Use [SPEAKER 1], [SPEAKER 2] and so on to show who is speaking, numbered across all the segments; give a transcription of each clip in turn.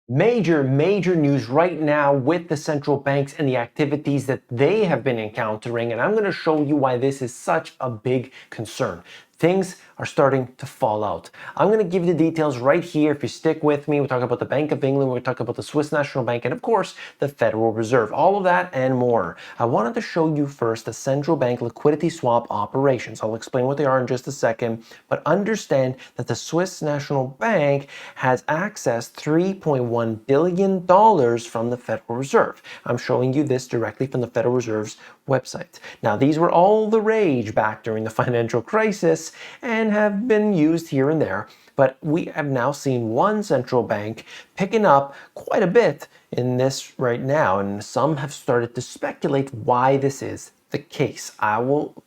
[SPEAKER 1] Major news right now with the central banks and the activities that they have been encountering, and I'm going to show you why this is such a big concern. Things are starting to fall out. I'm going to give you the details right here. If you stick with me, we'll talk about the Bank of England, we'll talk about the Swiss National Bank, and of course, the Federal Reserve. All of that and more. I wanted to show you first the central bank liquidity swap operations. I'll explain what they are in just a second, but understand that the Swiss National Bank has accessed $3.1 billion from the Federal Reserve. I'm showing you this directly from the Federal Reserve's website. Now, these were all the rage back during the financial crisis and have been used here and there, but we have now seen one central bank picking up quite a bit in this right now, and some have started to speculate why this is the case. I will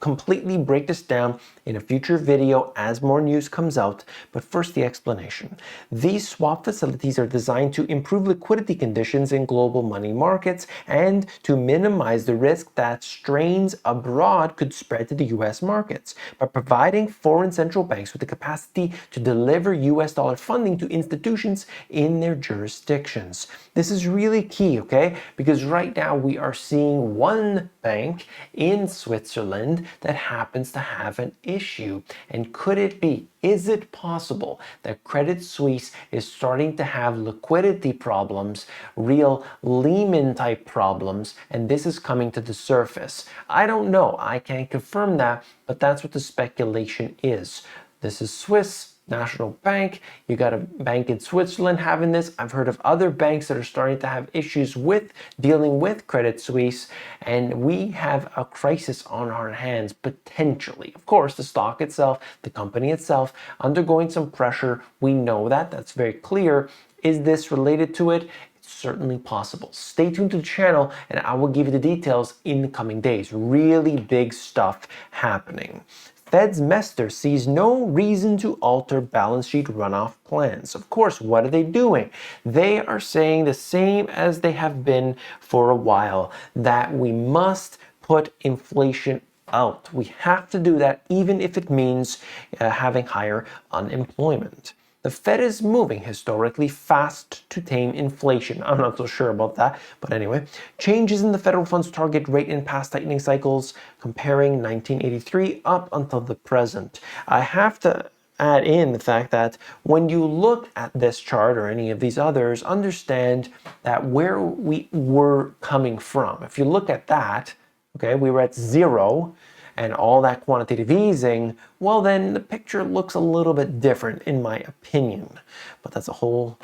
[SPEAKER 1] completely break this down in a future video as more news comes out, but first the explanation. These swap facilities are designed to improve liquidity conditions in global money markets and to minimize the risk that strains abroad could spread to the US markets by providing foreign central banks with the capacity to deliver US dollar funding to institutions in their jurisdictions. This is really key, okay? Because right now we are seeing one bank in Switzerland that happens to have an issue. And could it be, is it possible that Credit Suisse is starting to have liquidity problems, real Lehman type problems, and this is coming to the surface? I don't know, I can't confirm that, but that's what the speculation is. This is Swiss National Bank. You got a bank in Switzerland having this. I've heard of other banks that are starting to have issues with dealing with Credit Suisse, and we have a crisis on our hands potentially. Of course, the stock itself, the company itself, undergoing some pressure. We know that. That's very clear. Is this related to it? It's certainly possible. Stay tuned to the channel and I will give you the details in the coming days. Really big stuff happening. Fed's Mester sees no reason to alter balance sheet runoff plans. Of course, what are they doing? They are saying the same as they have been for a while, that we must put inflation out. We have to do that even if it means having higher unemployment. The Fed is moving historically fast to tame inflation. I'm not so sure about that, but anyway. Changes in the federal funds target rate in past tightening cycles, comparing 1983 up until the present. I have to add in the fact that when you look at this chart or any of these others, understand that where we were coming from. If you look at that, okay, we were at 0, and all that quantitative easing, well then the picture looks a little bit different in my opinion. But that's a whole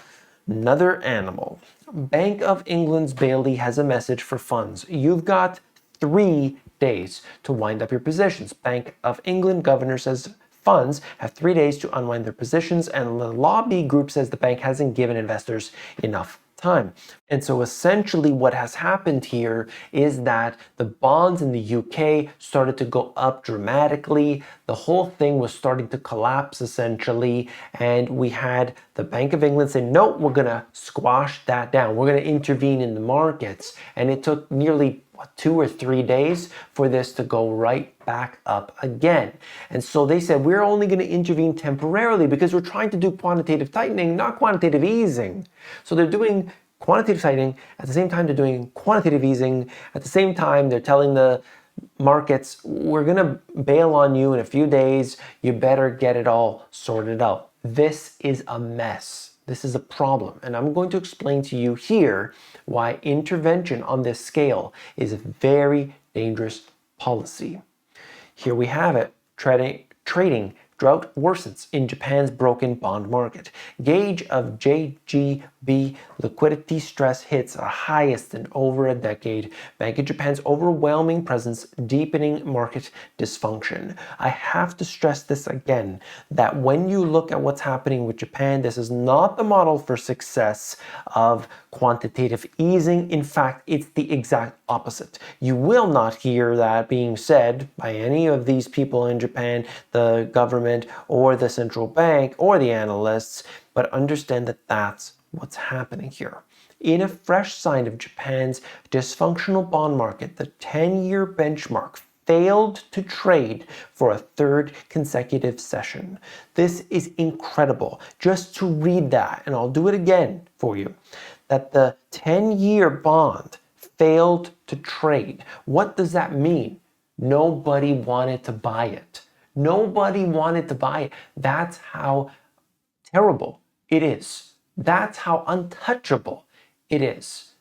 [SPEAKER 1] another animal. Bank of England's Bailey has a message for funds. You've got 3 days to wind up your positions. Bank of England governor says funds have 3 days to unwind their positions, and the lobby group says the bank hasn't given investors enough time. And so essentially what has happened here is that the bonds in the UK started to go up dramatically. The whole thing was starting to collapse essentially, and we had the Bank of England say, no, we're gonna squash that down. We're gonna intervene in the markets. And it took nearly 2 or 3 days for this to go right back up again. And so they said, we're only going to intervene temporarily because we're trying to do quantitative tightening, not quantitative easing. So they're doing quantitative tightening at the same time they're doing quantitative easing. At the same time, they're telling the markets, we're going to bail on you in a few days. You better get it all sorted out. This is a mess. This is a problem, and I'm going to explain to you here why intervention on this scale is a very dangerous policy. Here we have it, trading drought worsens in Japan's broken bond market. Gauge of JGB liquidity stress hits a highest in over a decade. Bank of Japan's overwhelming presence deepening market dysfunction. I have to stress this again, that when you look at what's happening with Japan, this is not the model for success of quantitative easing. In fact, it's the exact opposite. You will not hear that being said by any of these people in Japan, the government, or the central bank or the analysts, but understand that that's what's happening here. In a fresh sign of Japan's dysfunctional bond market, the 10-year benchmark failed to trade for a third consecutive session. This is incredible. Just to read that, and I'll do it again for you, that the 10-year bond failed to trade. What does that mean? Nobody wanted to buy it. Nobody wanted to buy it. That's how terrible it is. That's how untouchable it is.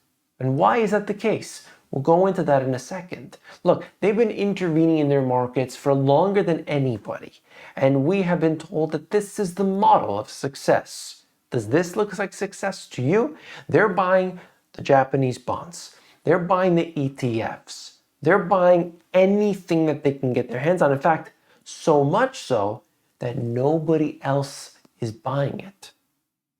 [SPEAKER 1] And why is that the case? We'll go into that in a second. Look, they've been intervening in their markets for longer than anybody, and we have been told that this is the model of success. Does this look like success to you? They're buying the Japanese bonds. They're buying the ETFs. They're buying anything that they can get their hands on. In fact, so much so that nobody else is buying it.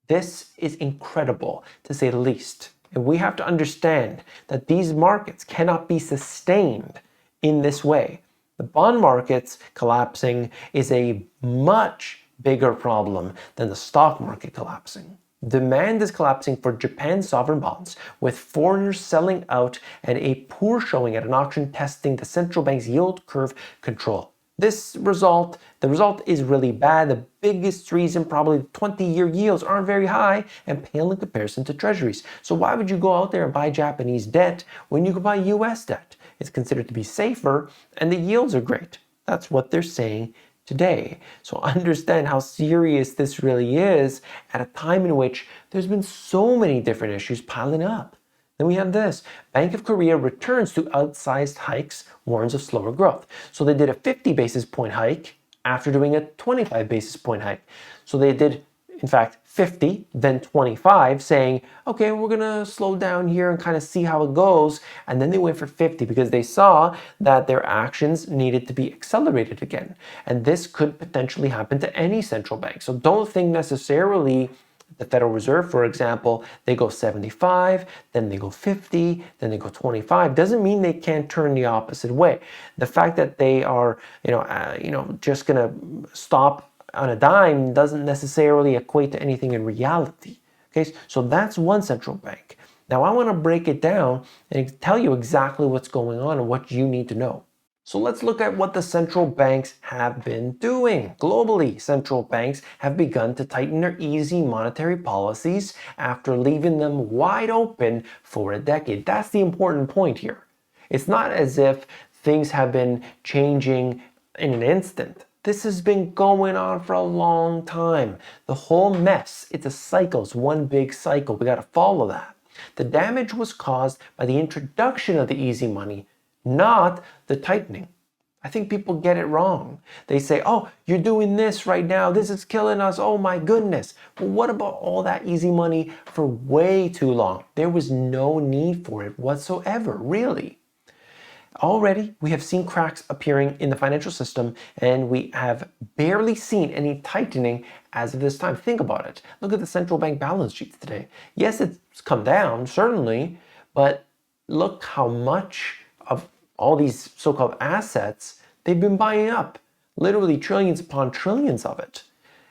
[SPEAKER 1] This is incredible, to say the least. And we have to understand that these markets cannot be sustained in this way. The bond markets collapsing is a much bigger problem than the stock market collapsing. Demand is collapsing for Japan's sovereign bonds, with foreigners selling out and a poor showing at an auction testing the central bank's yield curve control. The result is really bad. The biggest reason, probably 20-year yields aren't very high and pale in comparison to treasuries. So why would you go out there and buy Japanese debt when you could buy US debt? It's considered to be safer and the yields are great. That's what they're saying today. So understand how serious this really is at a time in which there's been so many different issues piling up. Then we have this. Bank of Korea returns to outsized hikes, warns of slower growth. So they did a 50 basis point hike after doing a 25 basis point hike. So they did, in fact, 50, then 25, saying, okay, we're going to slow down here and kind of see how it goes. And then they went for 50 because they saw that their actions needed to be accelerated again. And this could potentially happen to any central bank. So don't think necessarily the Federal Reserve, for example, they go 75, then they go 50, then they go 25. Doesn't mean they can't turn the opposite way. The fact that they are, just going to stop on a dime doesn't necessarily equate to anything in reality. Okay, so that's one central bank. Now I want to break it down and tell you exactly what's going on and what you need to know. So let's look at what the central banks have been doing. Globally, central banks have begun to tighten their easy monetary policies after leaving them wide open for a decade. That's the important point here. It's not as if things have been changing in an instant. This has been going on for a long time. The whole mess, it's a cycle, it's one big cycle. We got to follow that. The damage was caused by the introduction of the easy money, not the tightening. I think people get it wrong. They say, oh, you're doing this right now. This is killing us. Oh my goodness. Well, what about all that easy money for way too long? There was no need for it whatsoever, really. Already, we have seen cracks appearing in the financial system, and we have barely seen any tightening as of this time. Think about it. Look at the central bank balance sheets today. Yes, it's come down, certainly, but look how much of all these so-called assets they've been buying up. Literally trillions upon trillions of it.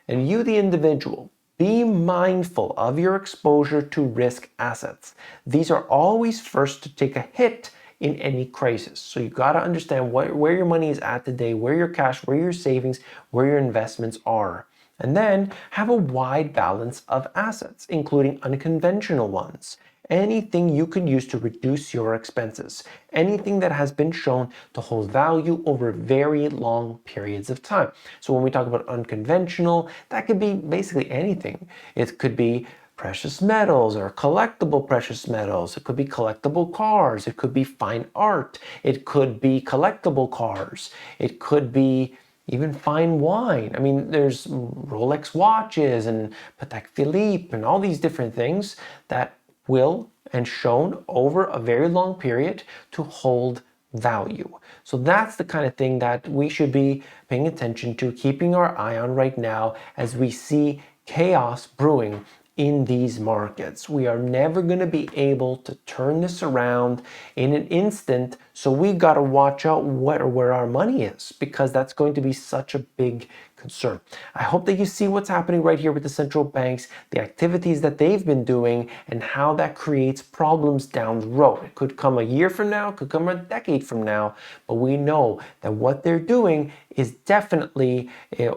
[SPEAKER 1] And you, the individual, be mindful of your exposure to risk assets. These are always first to take a hit in any crisis. So you got to understand where your money is at today, where your cash, where your savings, where your investments are. And then have a wide balance of assets, including unconventional ones. Anything you could use to reduce your expenses. Anything that has been shown to hold value over very long periods of time. So when we talk about unconventional, that could be basically anything. It could be precious metals or collectible precious metals. It could be collectible cars. It could be fine art. It could be collectible cars. It could be even fine wine. I mean, there's Rolex watches and Patek Philippe and all these different things that will and shown over a very long period to hold value. So that's the kind of thing that we should be paying attention to, keeping our eye on right now as we see chaos brewing in these markets. We are never going to be able to turn this around in an instant, so we got to watch out where our money is, because that's going to be such a big concern. concern. I hope that you see what's happening right here with the central banks, the activities that they've been doing, and how that creates problems down the road. It could come a year from now, it could come a decade from now, but we know that what they're doing is definitely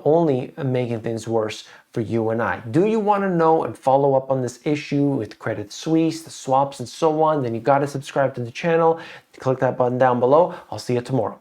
[SPEAKER 1] only making things worse for you and I. Do you want to know and follow up on this issue with Credit Suisse, the swaps, and so on? Then you got to subscribe to the channel. Click that button down below. I'll see you tomorrow.